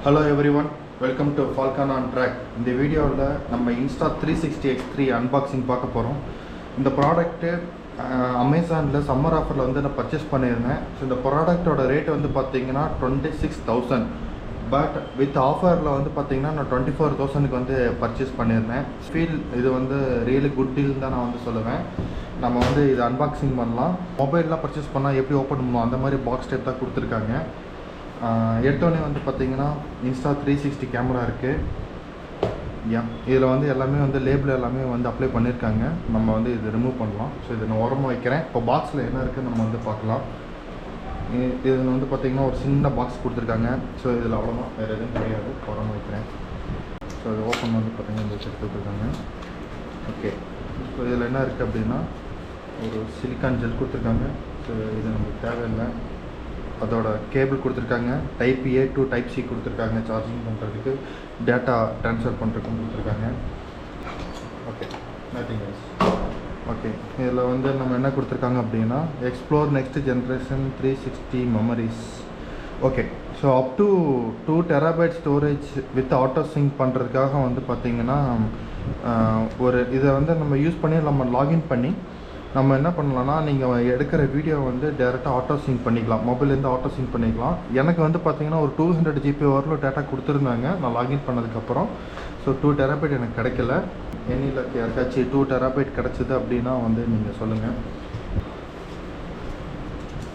Hello everyone, welcome to Falcon on Track. In this video, we Insta360 X3 unboxing. This product Amazon summer offer purchase so the product rate is 26,000, but with offer 24,000 purchase feel this is really good deal we unboxing mobile purchase open box type எடுத்தோனே பாத்தீங்கன்னா Insta360 camera இருக்கு. இதுல எல்லாமே label எல்லாமே apply பண்ணிருக்காங்க. நம்ம இது remove பண்ணலாம். சோ இத நான் ஓரமா வைக்கிறேன். இப்போ பாக்ஸ்ல என்ன இருக்கு நம்ம பார்க்கலாம். இதுல பாத்தீங்கன்னா ஒரு சின்ன பாக்ஸ் கொடுத்திருக்காங்க. சோ இதுல அவ்வளவுதான், வேற எதுவும் கிடையாது. ஓரமா வைக்கிறேன். சோ இது ஓபன் பாத்தீங்கன்னா இந்த செக் கொடுத்திருக்காங்க. ஓகே. சோ இதுல என்ன இருக்கு அப்படினா ஒரு சிலிகான் ஜெல் கொடுத்திருக்காங்க. சோ இது நமக்கு தேவையில்லை. அதோட கேபிள் கொடுத்திருக்காங்க. Type A to type C கொடுத்திருக்காங்க. சார்ஜிங் பண்றதுக்கு, டேட்டா ட்ரான்ஸ்ஃபர் பண்றதுக்கு கொடுத்திருக்காங்க. Okay, nothing else. ஓகே, இதுல நம்ம என்ன கொடுத்திருக்காங்க அப்படினா explore next generation 360 memories. Okay, so up to 2 TB storage with auto sync பண்ணுறதுக்காக பார்த்தீங்கன்னா ஒரு இதை நம்ம யூஸ் பண்ணி நம்ம லாகின் பண்ணி நம்ம என்ன பண்ணலாம்னா, நீங்கள் எடுக்கிற வீடியோ டேரெக்டாக ஆட்டோ சிங்க் பண்ணிக்கலாம். மொபைல்லேருந்து ஆட்டோ சிங்க் பண்ணிக்கலாம். எனக்கு பார்த்தீங்கன்னா ஒரு 200 GB வரலும் டேட்டா கொடுத்துருந்தாங்க நான் லாகின் பண்ணதுக்கப்புறம். ஸோ 2 TB எனக்கு கிடைக்கல. எண்ணில் யாருக்காச்சும் 2 TB கிடச்சிது அப்படின்னா நீங்கள் சொல்லுங்கள்.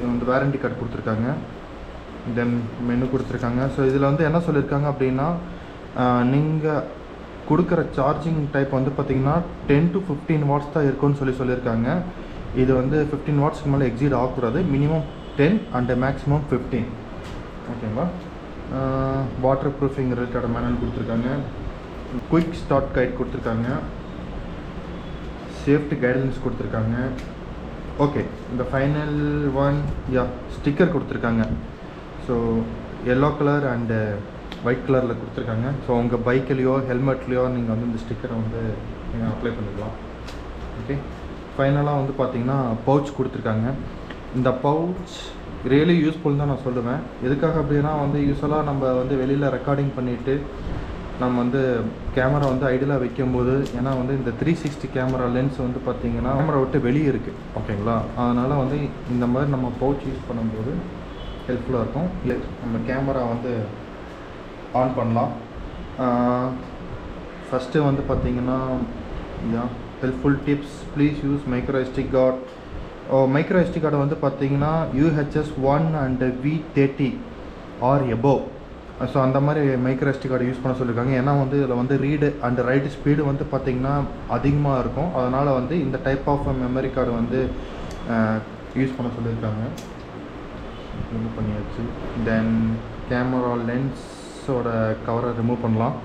இது வாரண்டி கார்டு கொடுத்துருக்காங்க. தென் மெனு கொடுத்துருக்காங்க. ஸோ இதில் என்ன சொல்லியிருக்காங்க அப்படின்னா, நீங்கள் கொடுக்குற சார்ஜிங் டைப் பார்த்தீங்கன்னா 10 to 15 வாட்ஸ் தான் இருக்குன்னு சொல்லியிருக்காங்க. இது 15 வாட்ஸ்க்கு மேலே எக்ஸீட் ஆகக்கூடாது. Minimum 10 and maximum 15. ஓகேங்களா. வாட்டர் ப்ரூஃபிங் ரிலேட்டட் மேனுவல் கொடுத்துருக்காங்க. குயிக் ஸ்டார்ட் கைட் கொடுத்துருக்காங்க. சேஃப்டி கைட்லைன்ஸ் கொடுத்துருக்காங்க. ஓகே, இந்த ஃபைனல் ஒன் ஸ்டிக்கர் கொடுத்துருக்காங்க. So yellow colour and white கலரில் கொடுத்துருக்காங்க. ஸோ உங்கள் பைக்லேயோ ஹெல்மெட்லேயோ நீங்கள் இந்த ஸ்டிக்கரை நீங்கள் அப்ளை பண்ணிக்கலாம். ஓகே, ஃபைனலாக பார்த்தீங்கன்னா பவுச் கொடுத்துருக்காங்க. இந்த பவுச் ரியலி யூஸ்ஃபுல் தான் நான் சொல்லுவேன். எதுக்காக அப்படின்னா யூஸ்வலாக நம்ம வெளியில் ரெக்கார்டிங் பண்ணிவிட்டு நம்ம கேமரா ஐடியலாக வைக்கும்போது, ஏன்னா இந்த 360 கேமரா லென்ஸ் பார்த்தீங்கன்னா கேமரா விட்டு வெளியே இருக்குது. ஓகேங்களா. அதனால் இந்த மாதிரி நம்ம பவுச் யூஸ் பண்ணும்போது ஹெல்ப்ஃபுல்லாக இருக்கும். நம்ம கேமரா ஆன் பண்ணலாம். ஃபஸ்ட்டு பார்த்தீங்கன்னா helpful tips, please use micro SD card. Micro SD card பார்த்தீங்கன்னா UHS 1 and V30 or above. So அந்த மாதிரி மைக்ரோ SD கார்டு யூஸ் பண்ண சொல்லியிருக்காங்க. ஏன்னா இதில் ரீடு அண்ட் ரைட் ஸ்பீடு பார்த்தீங்கன்னா அதிகமாக இருக்கும். அதனால் இந்த type of memory card use பண்ண சொல்லியிருக்காங்க. ரிமூவ் பண்ணியாச்சு. தென் கேமரா லென்ஸோட கவரை ரிமூவ் பண்ணலாம்.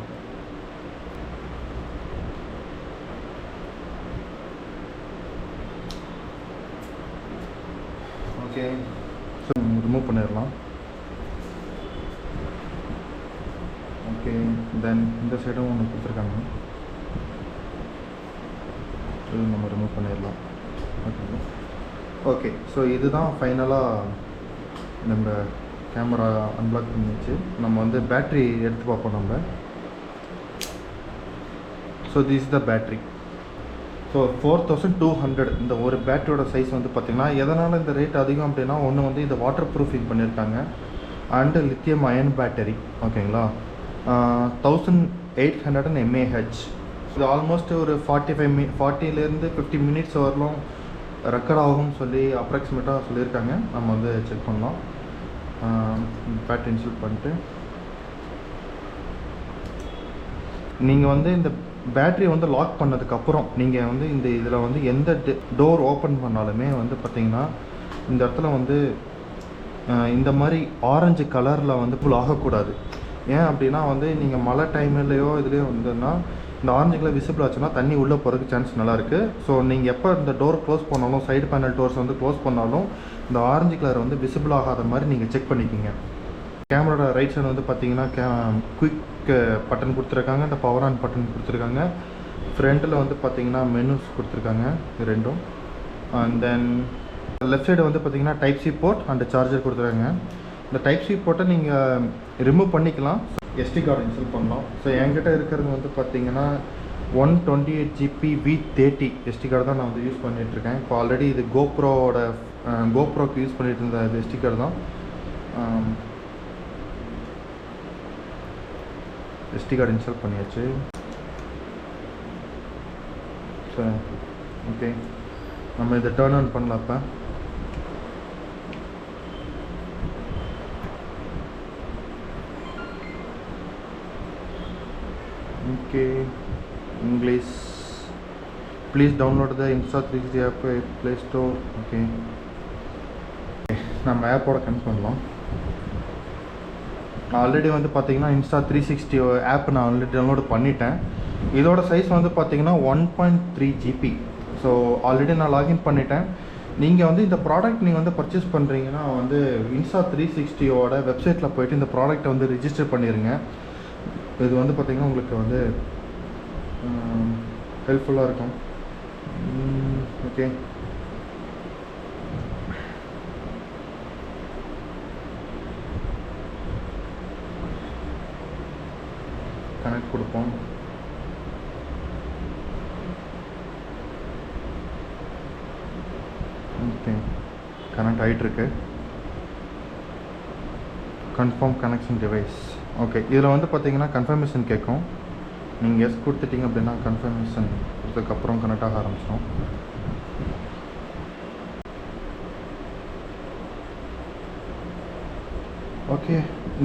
ஓகே, ஸோ ரிமூவ் பண்ணிடலாம். ஓகே, தென் இந்த சைடும் ஒன்று கொடுத்துருக்காங்க. இது நம்ம ரிமூவ் பண்ணிடலாம். ஓகே. ஓகே, ஸோ இதுதான் ஃபைனலாக நம்ம கேமரா அன்பிளாக் பண்ணிச்சு. நம்ம பேட்ரி எடுத்து பார்ப்போம் நம்ம. So this is the battery. So 4200 இந்த ஒரு பேட்டரியோட சைஸ் பார்த்தீங்கன்னா, எதனால் இந்த ரேட் அதிகம் அப்படின்னா, ஒன்று இந்த வாட்டர் ப்ரூஃபிங் பண்ணியிருக்காங்க அண்டு லித்தியம் அயன் பேட்டரி. ஓகேங்களா. 1800 mAh. இது ஆல்மோஸ்ட் ஒரு 40லேருந்து 50 மினிட்ஸ் வரலும் ரெக்கார்ட் ஆகும்னு சொல்லி அப்ராக்சிமேட்டாக சொல்லியிருக்காங்க. நம்ம செக் பண்ணலாம். பேட்டரி இன்ஸ்டால் பண்ணிட்டு நீங்கள் இந்த பேட்டரி லாக் பண்ணதுக்கப்புறம் நீங்கள் இந்த இதில் எந்த டோர் ஓப்பன் பண்ணாலுமே பார்த்தீங்கன்னா இந்த இடத்துல இந்த மாதிரி ஆரஞ்சு கலரில் ஃபுல் ஆகக்கூடாது. ஏன் அப்படின்னா நீங்கள் மழை டைம்லேயோ இதுலேயோ இந்த ஆரஞ்சு கலர் விசிபிள் ஆச்சுன்னா தண்ணி உள்ளே போகிறதுக்கு சான்ஸ் நல்லாயிருக்கு. ஸோ நீங்கள் எப்போ இந்த டோர் க்ளோஸ் பண்ணாலும், சைடு பேனல் டோர்ஸ் க்ளோஸ் பண்ணாலும் இந்த ஆரஞ்சு கலர் விசிபிள் ஆகாத மாதிரி நீங்கள் செக் பண்ணிக்கோங்க. கேமரோட ரைட் சைடு பார்த்தீங்கன்னா குயிக் பட்டன் கொடுத்துருக்காங்க. இந்த பவர் ஆன் பட்டன் கொடுத்துருக்காங்க. ஃப்ரண்ட்டில் பார்த்தீங்கன்னா மெனுஸ் கொடுத்துருக்காங்க ரெண்டும். And then left side type C port and charger கொடுத்துருக்காங்க. இந்த டைப் C போர்ட்டை நீங்கள் ரிமூவ் பண்ணிக்கலாம். SD கார்டு இன்ஸ்டால் பண்ணலாம். ஸோ என்கிட்ட இருக்கிறது வந்து பார்த்தீங்கன்னா 128 GB V30 SD கார்டு தான் நான் வந்து யூஸ் பண்ணிகிட்ருக்கேன். இப்போ ஆல்ரெடி இது கோப்ரோக்கு யூஸ் பண்ணிகிட்டு இருந்த இது SD கார்டு தான். SD கார்டு இன்ஸ்டால் பண்ணியாச்சு. ஸோ ஓகே, நம்ம இதை டர்ன் ஆன் பண்ணலாம். இப்போ okay, English, please download the Insta360 App Play Store. Okay, நம்ம ஆப்போட கனெக்ட் பண்ணலாம். ஆல்ரெடி வந்து பார்த்தீங்கன்னா Insta360 ஆப் நான் ஆல்ரெடி டவுன்லோட் பண்ணிட்டேன். இதோட சைஸ் வந்து பார்த்தீங்கன்னா 1.3 GB. ஸோ ஆல்ரெடி நான் லாகின் பண்ணிட்டேன். நீங்கள் வந்து இந்த ப்ராடக்ட் நீங்கள் வந்து பர்ச்சேஸ் பண்ணுறீங்கன்னா வந்து Insta360 வெப்சைட்டில் போய்ட்டு இந்த ப்ராடக்ட்டை வந்து ரிஜிஸ்டர் பண்ணிடுங்க. இது வந்து பார்த்திங்கன்னா உங்களுக்கு வந்து ஹெல்ப்ஃபுல்லாக இருக்கும். ஓகே, கனெக்ட் கொடுப்போம். ஓகே, கனெக்ட் ஆகிட்டுருக்கு. Confirm connection device. ஓகே, இதில் வந்து பார்த்தீங்கன்னா கன்ஃபர்மேஷன் கேட்கும். நீங்கள் எஸ் கொடுத்துட்டிங்க அப்படின்னா கன்ஃபர்மேஷன் கொடுத்ததுக்கப்புறம் கனெக்ட் ஆக ஆரம்பிச்சிடும். ஓகே,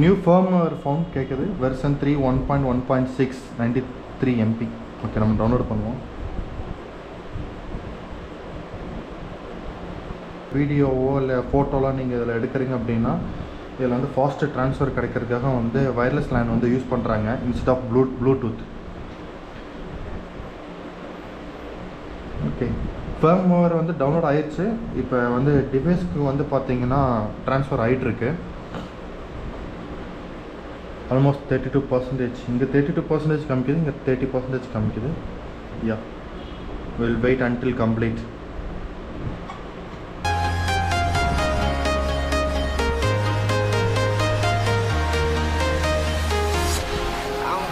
நியூ firmware ஃபவுண்ட் கேட்குது. Version 3 1.1.6 93 MB. ஓகே, நம்ம டவுன்லோட் பண்ணுவோம். வீடியோவோ இல்லை ஃபோட்டோலாம் நீங்கள் இதில் எடுக்கிறீங்க அப்படின்னா இதில் வந்து ஃபாஸ்ட்டு ட்ரான்ஸ்ஃபர் கிடைக்கிறதுக்காக வந்து வயர்லெஸ் லைன் வந்து யூஸ் பண்ணுறாங்க instead of Bluetooth. Okay, firmware வந்து டவுன்லோட் ஆயிடுச்சு. இப்போ வந்து டிவைஸ்க்கு வந்து பார்த்தீங்கன்னா ட்ரான்ஸ்ஃபர் ஆகிட்டுருக்கு. ஆல்மோஸ்ட் 32%. இங்கே 32% காமிக்குது, இங்கே 30% காமிக்குது. Yeah, will wait until complete.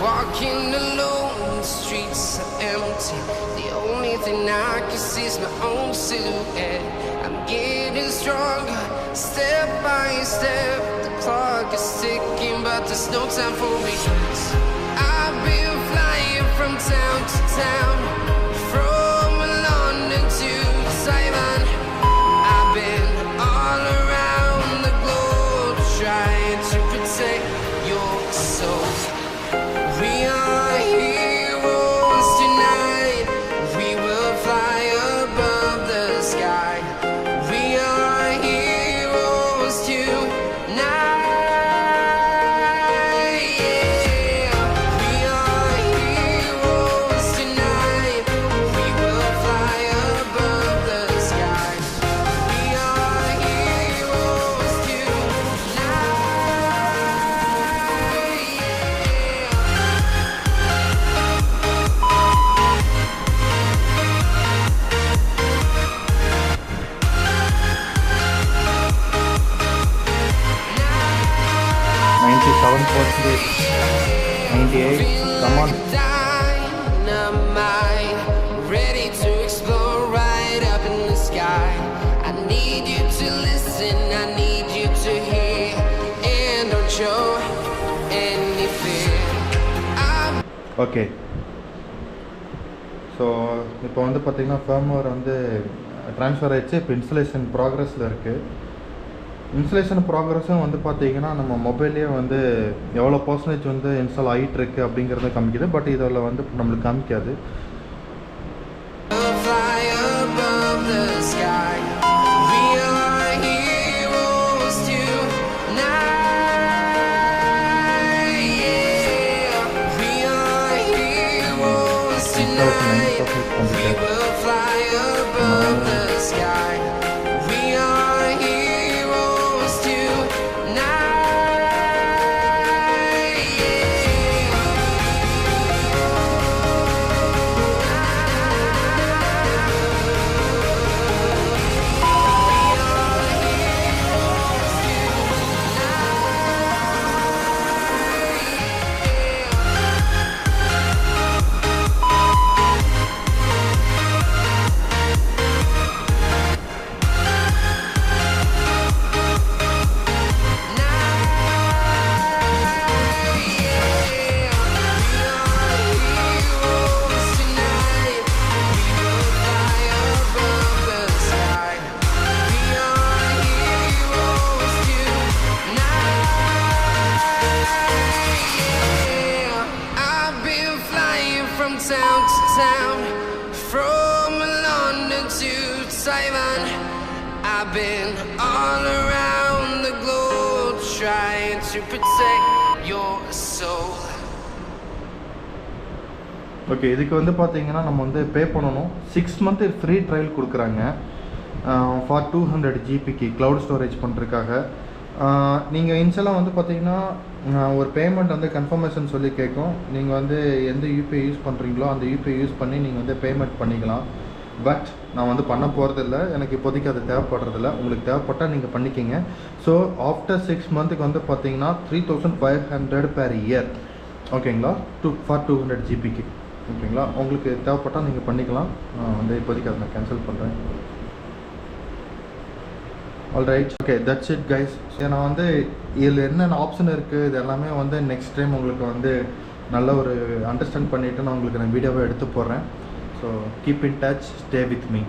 Walking alone, the streets are empty. The only thing I can see is my own silhouette. I'm getting stronger, step by step. The clock is ticking, but there's no time for regrets. I've been flying from town to town, from London to Taiwan. I've been all around the globe, trying to protect your soul. We are heroes tonight. We will fly above the sky. We are heroes tonight. Yeah. We are heroes tonight. We will fly above the sky. We are heroes tonight. Yeah. 97%, 98. Come on. Dynamite, ready to explore right up in the sky. I need you to listen, I need you to hear, and don't show any fear. Okay, so இப்போ வந்து பார்த்தீங்கன்னா firmware வந்து transfer ஆகிடுச்சு. இப்போ installation ப்ராக்ரஸில் இருக்குது. Installation ப்ராக்ரஸும் வந்து பார்த்தீங்கன்னா நம்ம மொபைல்லே வந்து எவ்வளோ பர்சன்டேஜ் வந்து இன்ஸ்டால் ஆகிட்டுருக்கு அப்படிங்கிறத காமிக்குது. பட் இதில் வந்து நம்மளுக்கு காமிக்காது. Fly above the sky. We are heroes tonight. Yeah. We are heroes tonight. We will fly above the sky. We are heroes tonight. Yeah. 97%. town to town, from London to Taiwan. I've been all around the globe trying to protect your soul. Okay, இதுக்கு வந்து பார்த்தீங்கன்னா நம்ம வந்து பே பண்ணணும். 6 month free trial கொடுக்குறாங்க for 200 GBக்கு cloud storage பண்ணுறதுக்காக. நீங்கள் இன்ஷியலாக வந்து பார்த்தீங்கன்னா ஒரு பேமெண்ட் வந்து கன்ஃபர்மேஷன் சொல்லி கேட்கும். நீங்கள் வந்து எந்த யூபிஐ யூஸ் பண்ணுறீங்களோ அந்த யூபிஐ யூஸ் பண்ணி நீங்கள் வந்து பேமெண்ட் பண்ணிக்கலாம். பட் நான் வந்து பண்ண போகிறதில்ல, எனக்கு இப்போதைக்கு அது தேவைப்படுறதில்ல. உங்களுக்கு தேவைப்பட்டால் நீங்கள் பண்ணிக்கிங்க. ஸோ ஆஃப்டர் 6 monthக்கு வந்து பார்த்தீங்கன்னா 3500 per year. ஓகேங்களா, ஃபார் 200 GBக்கு. ஓகேங்களா, உங்களுக்கு தேவைப்பட்டால் நீங்கள் பண்ணிக்கலாம். நான் வந்து இப்போதைக்கு அதை நான் கேன்சல் பண்ணுறேன். Alright, okay, that's it guys. நான் வந்து இதில் என்னென்ன ஆப்ஷன் இருக்குது இது எல்லாமே வந்து நெக்ஸ்ட் டைம் உங்களுக்கு வந்து நல்ல ஒரு அண்டர்ஸ்டாண்ட் பண்ணிவிட்டு நான் உங்களுக்கு வீடியோவை எடுத்து போடுறேன். So keep in touch, stay with me.